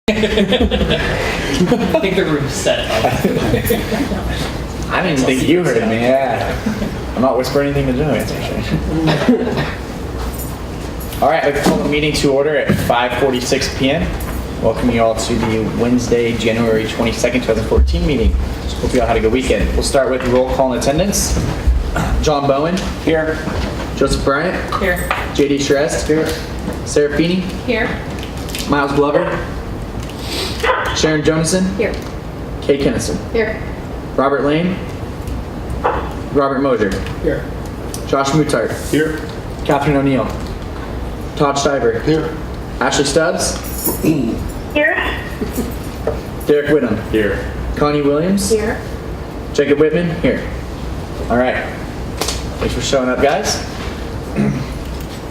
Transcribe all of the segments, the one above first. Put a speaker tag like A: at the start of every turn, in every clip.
A: I think the room's set up.
B: I didn't think you heard me. Yeah. I'm not whispering anything to do it. All right, I'd like to call the meeting to order at 5:46 p.m. Welcome you all to the Wednesday, January 22nd, 2014 meeting. Hope you all had a good weekend. We'll start with roll call and attendance. John Bowen. Here. Joseph Bryant.
A: Here.
B: JD Shrest. Here. Sarah Feeney.
C: Here.
B: Miles Glover. Sharon Jonason.
C: Here.
B: Kay Kennison.
C: Here.
B: Robert Lane. Robert Mosier.
D: Here.
B: Josh Mutart.
D: Here.
B: Catherine O'Neill. Todd Stiver.
D: Here.
B: Ashley Stubbs.
C: Here.
B: Derek Whittam.
D: Here.
B: Connie Williams.
C: Here.
B: Jacob Whitman. Here. All right. Thanks for showing up, guys.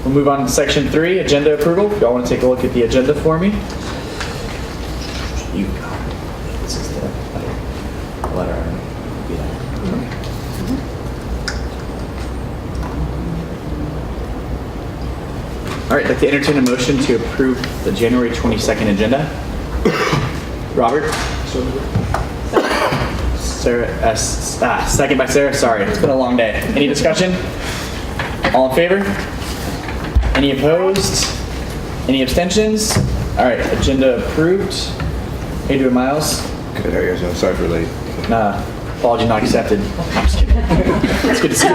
B: We'll move on to section 3, agenda approval. If y'all want to take a look at the agenda for me. You got it. This is the letter. All right, I'd like to entertain a motion to approve the January 22nd agenda. Robert? Sarah, second by Sarah, sorry. It's been a long day. Any discussion? All in favor? Any opposed? Any abstentions? All right, agenda approved. How you doing, Miles?
D: Good, how are you guys doing? Sorry for late.
B: Nah, apology not accepted. I'm just kidding. It's good to see you.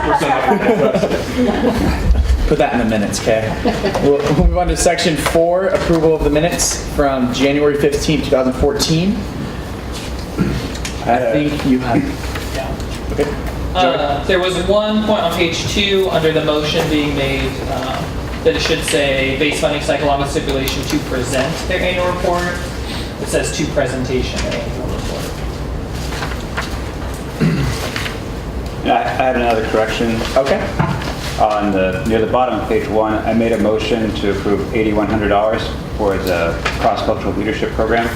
B: Put that in the minutes, okay? We'll move on to section 4, approval of the minutes from January 15th, 2014. I think you have, yeah. Okay.
A: There was one point on page 2 under the motion being made that it should say base funding cycle along with stipulation to present their annual report. It says to presentation their annual report.
E: I had another correction.
B: Okay.
E: On near the bottom of page 1, I made a motion to approve $8,100 for the cross-cultural leadership program.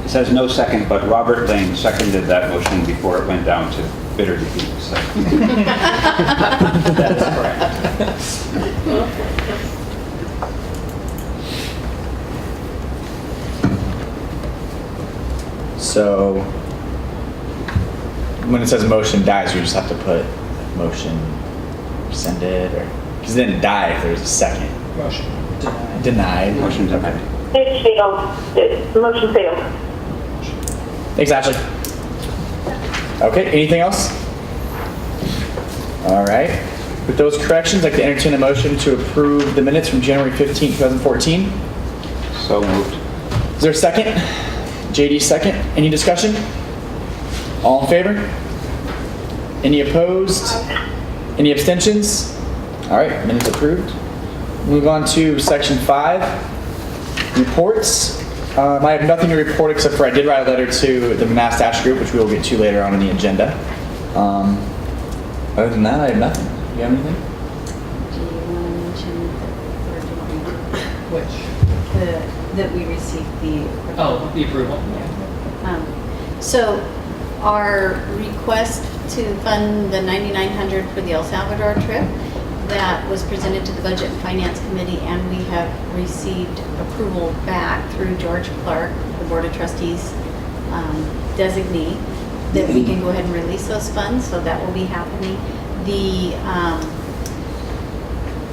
E: It says no second, but Robert Lane seconded that motion before it went down to bitter defeat. So.
A: That is correct.
B: So when it says motion dies, we just have to put motion rescinded, or because it didn't die if there was a second.
A: Motion denied.
B: Denied.
E: Motion denied.
C: It failed. The motion failed.
B: Exactly. Okay, anything else? All right. With those corrections, I'd like to entertain a motion to approve the minutes from January 15th, 2014.
E: So moved.
B: Is there a second? JD second. Any discussion? All in favor? Any opposed? Any abstentions? All right, minutes approved. Move on to section 5, reports. I have nothing to report except for I did write a letter to the Monastash group, which we will get to later on in the agenda. Other than that, I have nothing. Do you have anything?
F: Do you want to mention
A: Which?
F: that we received the
A: Oh, the approval.
F: So our request to fund the $9,900 for the El Salvador trip, that was presented to the Budget and Finance Committee, and we have received approval back through George Clark, the Board of Trustees designee, that we can go ahead and release those funds, so that will be happening.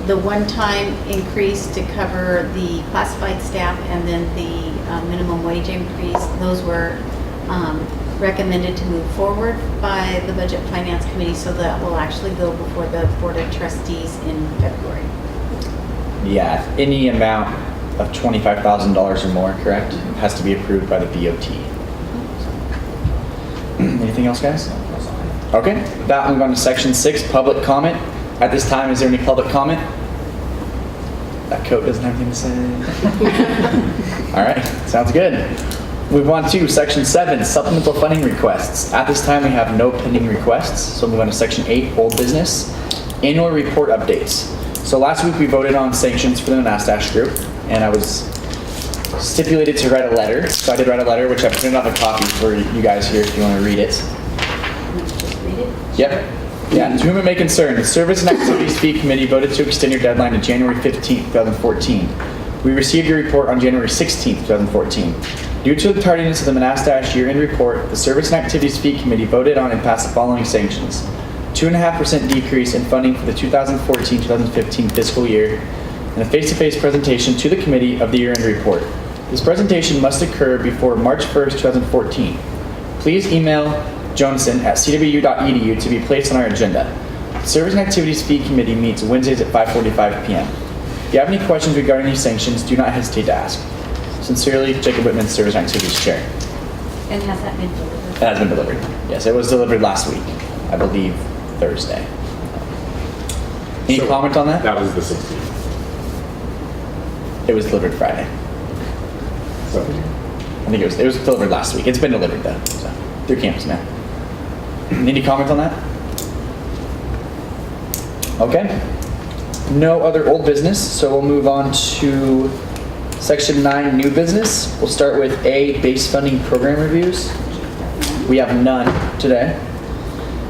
F: The one-time increase to cover the classified staff and then the minimum wage increase, those were recommended to move forward by the Budget and Finance Committee, so that will actually go before the Board of Trustees in February.
B: Yeah, any amount of $25,000 or more, correct? Has to be approved by the BOT. Anything else, guys? Okay, with that, I'm going to section 6, public comment. At this time, is there any public comment? That coat doesn't have anything to say. All right, sounds good. Move on to section 7, supplemental funding requests. At this time, we have no pending requests. So move on to section 8, old business, annual report updates. So last week we voted on sanctions for the Monastash group, and I was stipulated to write a letter. So I did write a letter, which I printed off a copy for you guys here if you want to read it.
F: Just read it?
B: Yep. Yeah, to whom it may concern, the Service and Activities Fee Committee voted to extend your deadline to January 15th, 2014. We received your report on January 16th, 2014. Due to the tardiness of the Monastash year-end report, the Service and Activities Fee Committee voted on and passed the following sanctions. 2.5% decrease in funding for the 2014-2015 fiscal year, and a face-to-face presentation to the committee of the year-end report. This presentation must occur before March 1st, 2014. Please email jonason@cwu.edu to be placed on our agenda. The Service and Activities Fee Committee meets Wednesdays at 5:45 p.m. If you have any questions regarding these sanctions, do not hesitate to ask. Sincerely, Jacob Whitman, Service and Activities Chair.
F: And has that been delivered?
B: It has been delivered. Yes, it was delivered last week. I believe Thursday. Any
G: So,
B: comment on that?
G: That was the 16th.
B: It was delivered Friday.
G: So,
B: I think it was delivered last week. It's been delivered though, so through campus now. Any comment on that? Okay. No other old business, so we'll move on to section 9, new business. We'll start with A, base funding program reviews. We have none today.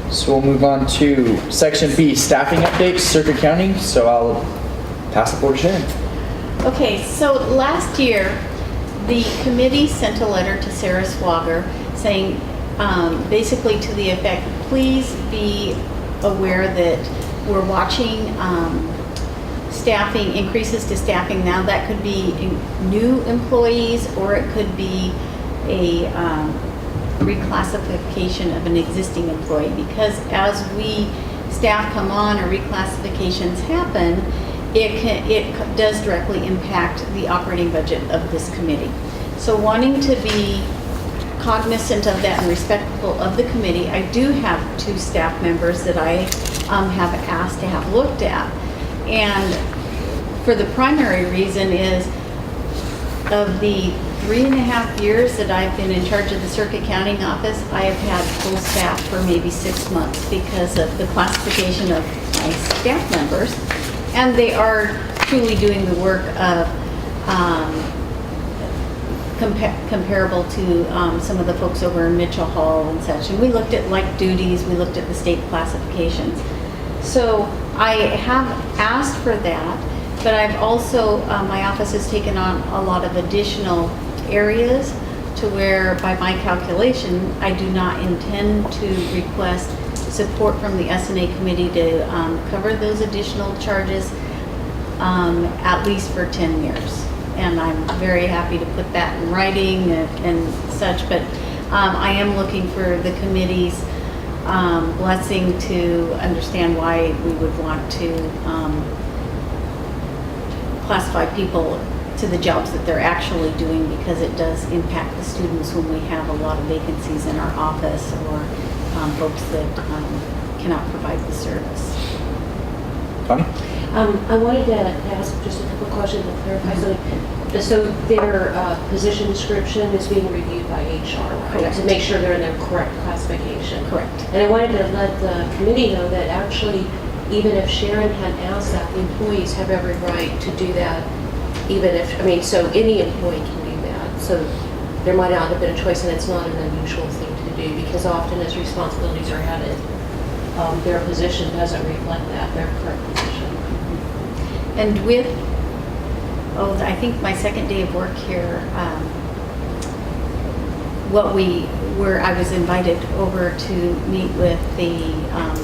B: So we'll move on to section B, staffing updates, Circuit County. So I'll pass the floor to Sharon.
F: Okay, so last year, the committee sent a letter to Sarah Swager saying, basically to the effect, please be aware that we're watching staffing, increases to staffing. Now that could be new employees or it could be a reclassification of an existing employee, because as staff come on or reclassifications happen, it does directly impact the operating budget of this committee. So wanting to be cognizant of that and respectful of the committee, I do have 2 staff members that I have asked to have looked at. And for the primary reason is, of the 3.5 years that I've been in charge of the Circuit County office, I have had full staff for maybe 6 months because of the classification of my staff members. And they are truly doing the work of comparable to some of the folks over in Mitchell Hall and such. And we looked at like duties, we looked at the state classifications. So I have asked for that, but I've also, my office has taken on a lot of additional areas to where, by my calculation, I do not intend to request support from the S&A committee to cover those additional charges at least for 10 years. And I'm very happy to put that in writing and such, but I am looking for the committee's blessing to understand why we would want to classify people to the jobs that they're actually doing, because it does impact the students when we have a lot of vacancies in our office or folks that cannot provide the service.
B: Connie?
H: I wanted to ask just a couple of questions to clarify something. So their position description is being reviewed by HR, right?
F: Correct.
H: To make sure they're in their correct classification.
F: Correct.
H: And I wanted to let the committee know that actually, even if Sharon had asked that, the employees have every right to do that, even if, I mean, so any employee can do that. So there might not have been a choice, and it's not an unusual thing to do, because often as responsibilities are added, their position doesn't reflect that, their current position.
F: And with, I think my second day of work here, I was invited over to meet with the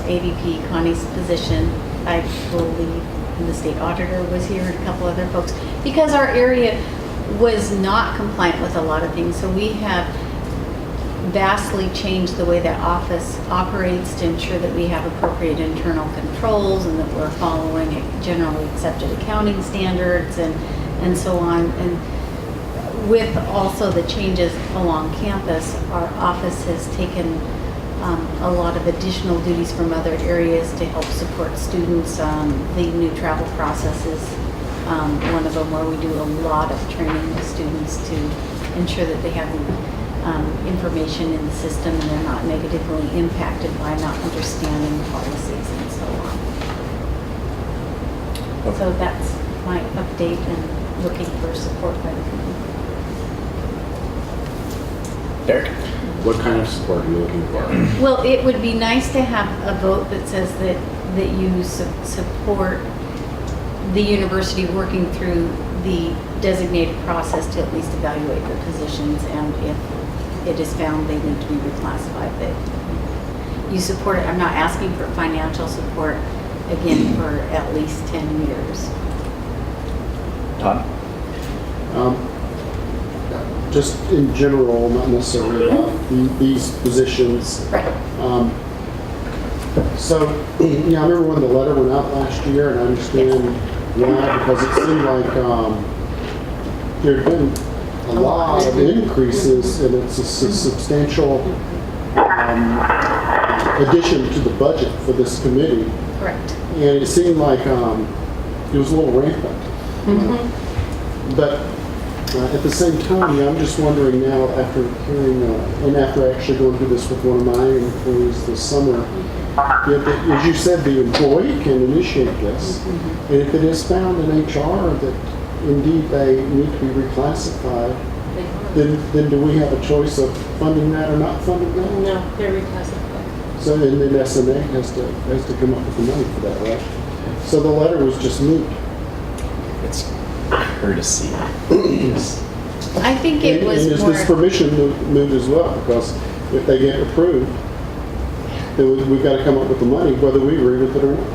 F: AVP, Connie's position, I believe, and the state auditor was here, and a couple other folks, because our area was not compliant with a lot of things. So we have vastly changed the way that office operates to ensure that we have appropriate internal controls and that we're following generally accepted accounting standards and so on. And with also the changes along campus, our office has taken a lot of additional duties from other areas to help support students, the new travel processes. One of them where we do a lot of training with students to ensure that they have the information in the system and they're not negatively impacted by not understanding policies and so on.
B: Okay.
F: So that's my update and looking for support by the committee.
B: Derek?
G: What kind of support are you looking for?
F: Well, it would be nice to have a vote that says that you support the university working through the designated process to at least evaluate the positions, and if it is found they need to be reclassified, that you support it. I'm not asking for financial support, again, for at least 10 years.
B: Todd?
G: Just in general, not necessarily about these positions.
F: Right.
G: So, yeah, I remember when the letter went out last year, and I understand why, because it seemed like there had been a lot of increases, and it's a substantial addition to the budget for this committee.
F: Correct.
G: And it seemed like it was a little rampant. But at the same time, I'm just wondering now, after hearing, and after actually going through this with one of my employees this summer, as you said, the employee can initiate this. And if it is found in HR that indeed they need to be reclassified, then do we have a choice of funding that or not funding that?
H: No, they're reclassified.
G: So and then S&A has to come up with the money for that, right? So the letter was just moot.
B: It's courtesy.
F: I think it was
G: and is
F: more.
G: this permission moot as well? Because if they get approved, then we've got to come up with the money, whether we agree with it or not.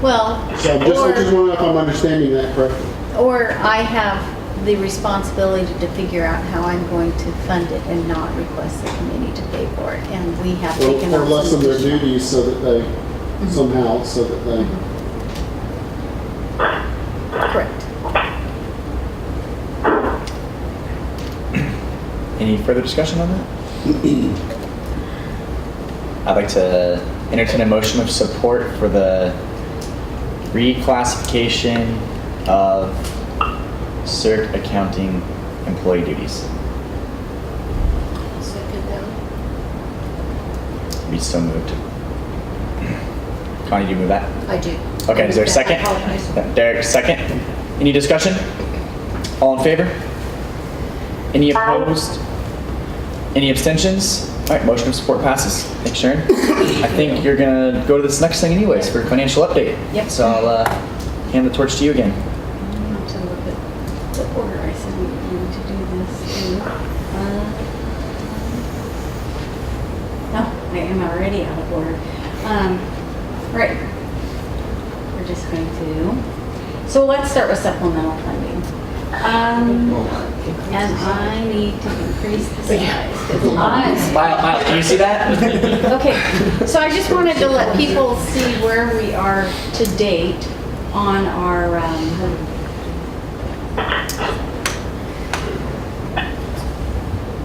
F: Well,
G: So I just wondering if I'm understanding that correctly.
F: or I have the responsibility to figure out how I'm going to fund it and not request the committee to pay for it. And we have taken
G: Or
F: on
G: lessen
F: some
G: their
F: additional-
G: duties so that they, somehow, so that they.
F: Correct.
B: Any further discussion on that? I'd like to entertain a motion of support for the reclassification of CERT accounting employee duties.
H: Second that.
B: Be so moved. Connie, do you move that?
H: I do.
B: Okay, is there a second?
H: I apologize.
B: Derek, second. Any discussion? All in favor? Any opposed? Any abstentions? All right, motion of support passes. Thanks, Sharon. I think you're gonna go to this next thing anyways for financial update.
F: Yep.
B: So I'll hand the torch to you again.
F: I want to look at the order I said we were going to do this in. No, I am already out of order. Right. We're just going to, so let's start with supplemental funding. And I need to increase the size. 'Cause
B: Mile, can you see that?
F: Okay, so I just wanted to let people see where we are to date on our,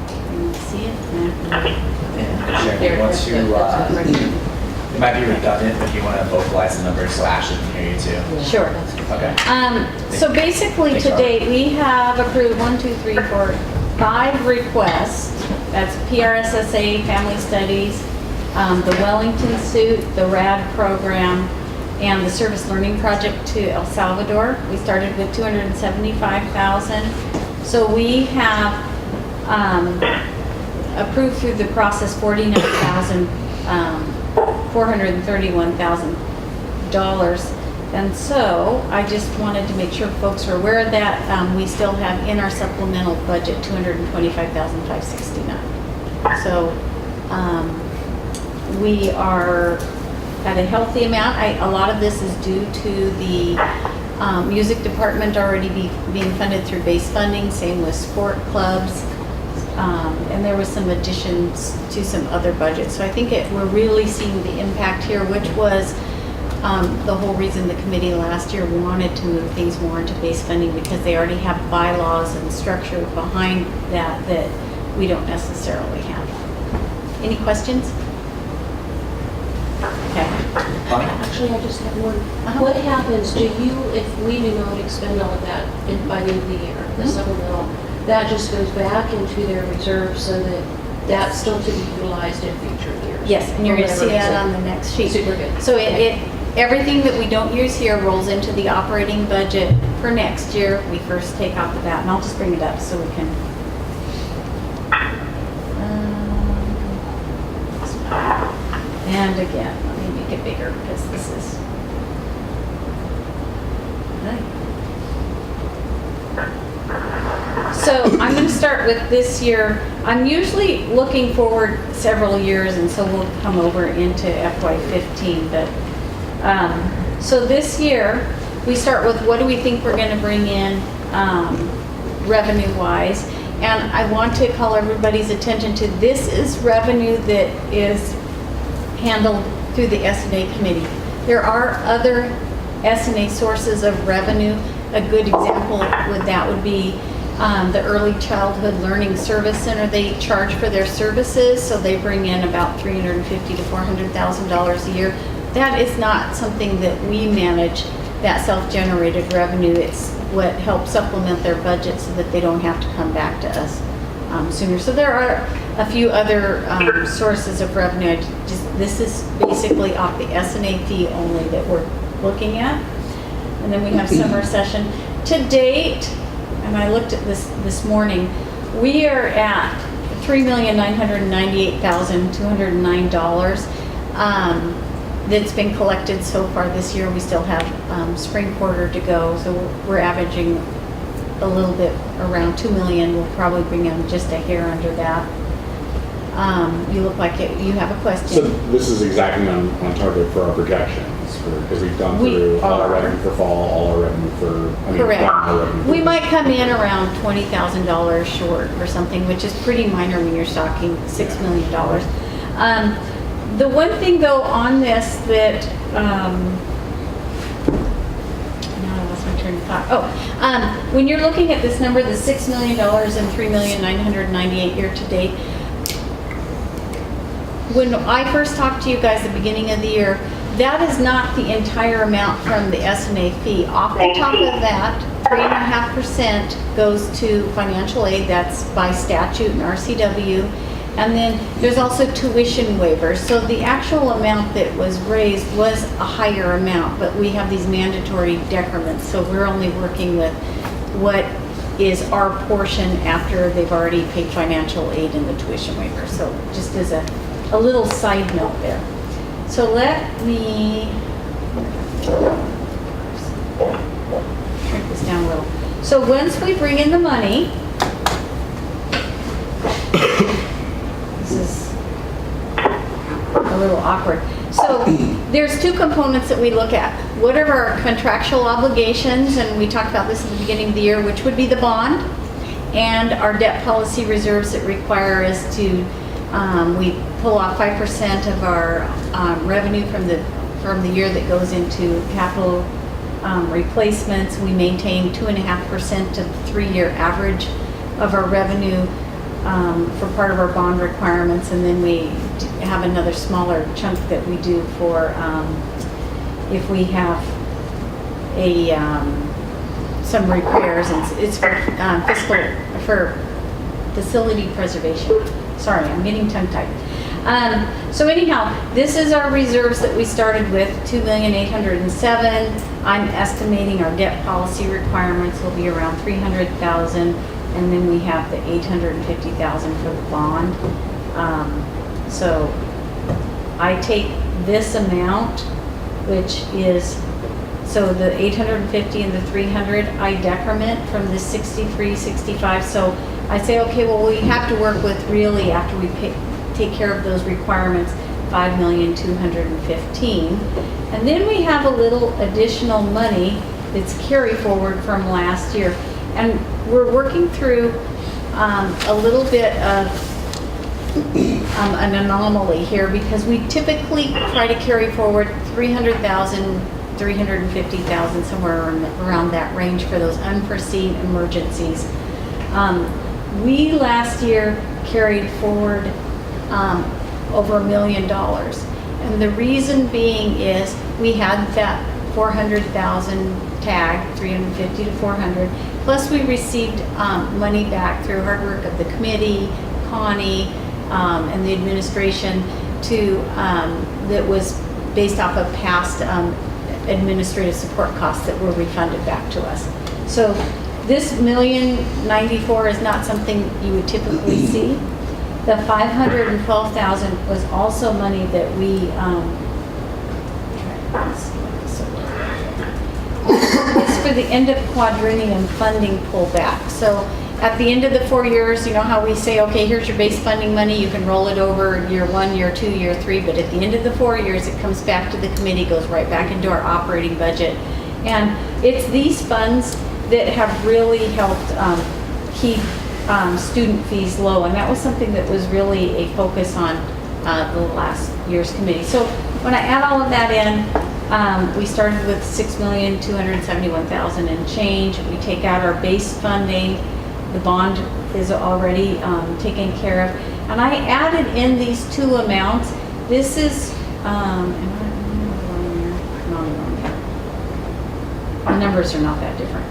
F: can you see it?
B: Sharon, once you, it might be redundant, but you want to vocalize the numbers so Ashley can hear you too.
F: Sure.
B: Okay.
F: So basically,
B: Thanks,
F: to
B: Robert.
F: date, we have approved 5 requests. That's PRSSA, Family Studies, the Wellington Suit, the RAD program, and the Service Learning Project to El Salvador. We started with $275,000. So we have approved through the process $431,000. And so I just wanted to make sure folks are aware of that. We still have in our supplemental budget $225,569. So we are at a healthy amount. A lot of this is due to the music department already being funded through base funding, same with sport clubs. And there was some additions to some other budgets. So I think we're really seeing the impact here, which was the whole reason the committee last year wanted to move things more into base funding, because they already have bylaws and structure behind that we don't necessarily have. Any questions? Okay.
H: Actually, I just have one. What happens, if we do not expend all of that by the end of the year, the supplemental, that just goes back into their reserve so that that's still to be utilized in future years?
F: Yes, and you're going to see that on the next sheet.
H: Super good.
F: So everything that we don't use here rolls into the operating budget for next year. We first take off the bat, and I'll just bring it up so we can. And again, let me make it bigger because this is. Okay. to start with this year. I'm usually looking forward several years, and so we'll come over into FY15. But so this year, we start with what do we think we're going to bring in revenue-wise. And I want to call everybody's attention to this is revenue that is handled through the S&A committee. There are other S&A sources of revenue. A good example would be the Early Childhood Learning Service Center. They charge for their services, so they bring in about $350,000 to $400,000 a year. That is not something that we manage, that self-generated revenue. It's what helps supplement their budget so that they don't have to come back to us sooner. So there are a few other sources of revenue. This is basically off the S&A fee only that we're looking at. And then we have summer session. To date, and I looked at this morning, we are at $3,998,209 that's been collected so far this year. We still have spring quarter to go, so we're averaging a little bit around $2 million. We'll probably bring in just a hair under that. You look like you have a question.
I: So this is exactly on target for our projections, because we've gone through all our revenue for fall, all our revenue for,
F: Correct.
I: Our revenue
F: We might come in around $20,000 short or something, which is pretty minor when you're talking $6 million. The one thing though on this that, now I lost my train of thought. When you're looking at this number, the $6 million and $3,998,000 year to date, when I first talked to you guys at the beginning of the year, that is not the entire amount from the S&A fee. Off the top of that, 3.5% goes to financial aid. That's by statute and RCW. And then there's also tuition waivers. So the actual amount that was raised was a higher amount, but we have these mandatory decrements. So we're only working with what is our portion after they've already paid financial aid and the tuition waiver. So just as a little side note there. So let me shrink this down a little. So once we bring in the money, this is a little awkward. So there's two components that we look at. What are our contractual obligations? And we talked about this at the beginning of the year, which would be the bond, and our debt policy reserves that require us to we pull off 5% of our revenue from the year that goes into capital replacements. We maintain 2.5% of the 3-year average of our revenue for part of our bond requirements, and then we have another smaller chunk that we do for if we have some repairs, and it's for facility preservation. Sorry, I'm getting tongue-tied. So anyhow, this is our reserves that we started with, $2,807,000. I'm estimating our debt policy requirements will be around $300,000, and then we have the $850,000 for the bond. So I take this amount, which is, so the 850 and the 300, I decrement from the 6365. So I say, okay, well, we have to work with really, after we take care of those requirements, $5,215,000. And then we have a little additional money that's carry forward from last year. And we're working through a little bit of an anomaly here, because we typically try to carry forward $300,000, $350,000, somewhere around that range for those unforeseen emergencies. We last year carried forward over $1 million. And the reason being is we had that 400,000 tag, 350 to 400, plus we received money back through hard work of the committee, Connie, and the administration that was based off of past administrative support costs that were refunded back to us. So this $1,094,000 is not something you would typically see. The $512,000 was also money that we, it's for the end of quadrennium funding pullback. So at the end of the 4 years, you know how we say, okay, here's your base funding money, you can roll it over year 1, year 2, year 3, but at the end of the 4 years, it comes back to the committee, goes right back into our operating budget. And it's these funds that have really helped keep student fees low, and that was something that was really a focus on the last year's committee. So when I add all of that in, we started with $6,271,000 and change. We take out our base funding. The bond is already taken care of. And I added in these two amounts. This is, the numbers are not that different.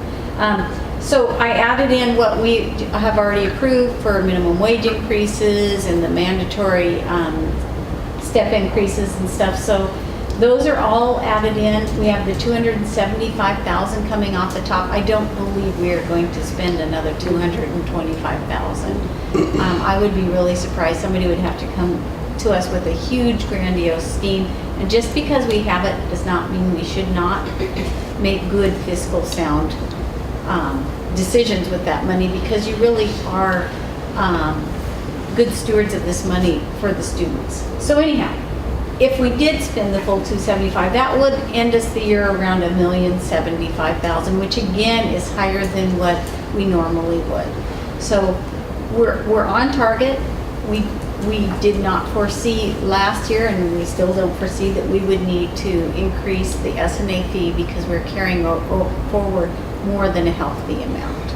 F: So I added in what we have already approved for minimum wage increases and the mandatory step increases and stuff. So those are all added in. We have the $275,000 coming off the top. I don't believe we are going to spend another $225,000. I would be really surprised. Somebody would have to come to us with a huge grandiose scheme. And just because we have it does not mean we should not make good fiscal sound decisions with that money, because you really are good stewards of this money for the students. So anyhow, if we did spend the full $275,000, that would end us the year around $1,075,000, which again is higher than what we normally would. So we're on target. We did not foresee last year, and we still don't foresee that we would need to increase the S&A fee because we're carrying forward more than a healthy amount.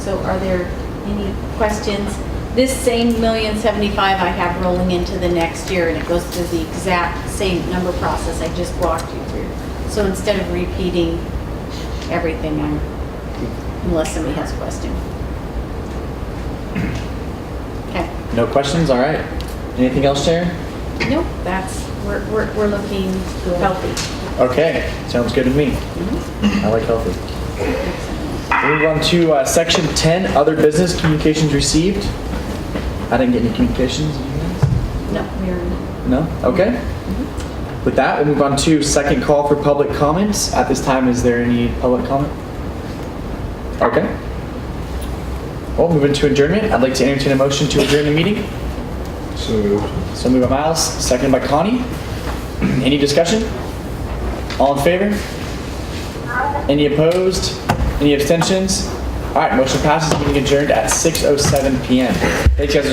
F: So are there any questions? This same $1,075,000 I have rolling into the next year, and it goes through the exact same number process I just walked you through. So instead of repeating everything, unless somebody has a question. Okay.
B: No questions? All right. Anything else, Sharon?
F: Nope, we're looking healthy.
B: Okay, sounds good to me. I like healthy. We'll move on to section 10, other business communications received. I didn't get any communications.
F: No, we're
B: No? Okay. With that, we'll move on to second call for public comments. At this time, is there any public comment? Okay. Well, moving to adjournment, I'd like to entertain a motion to adjourn the meeting.
D: So moved.
B: So moved by Miles, seconded by Connie. Any discussion? All in favor? Any opposed? Any abstentions? All right, motion passes. Meeting adjourned at 6:07 p.m. Thanks, guys.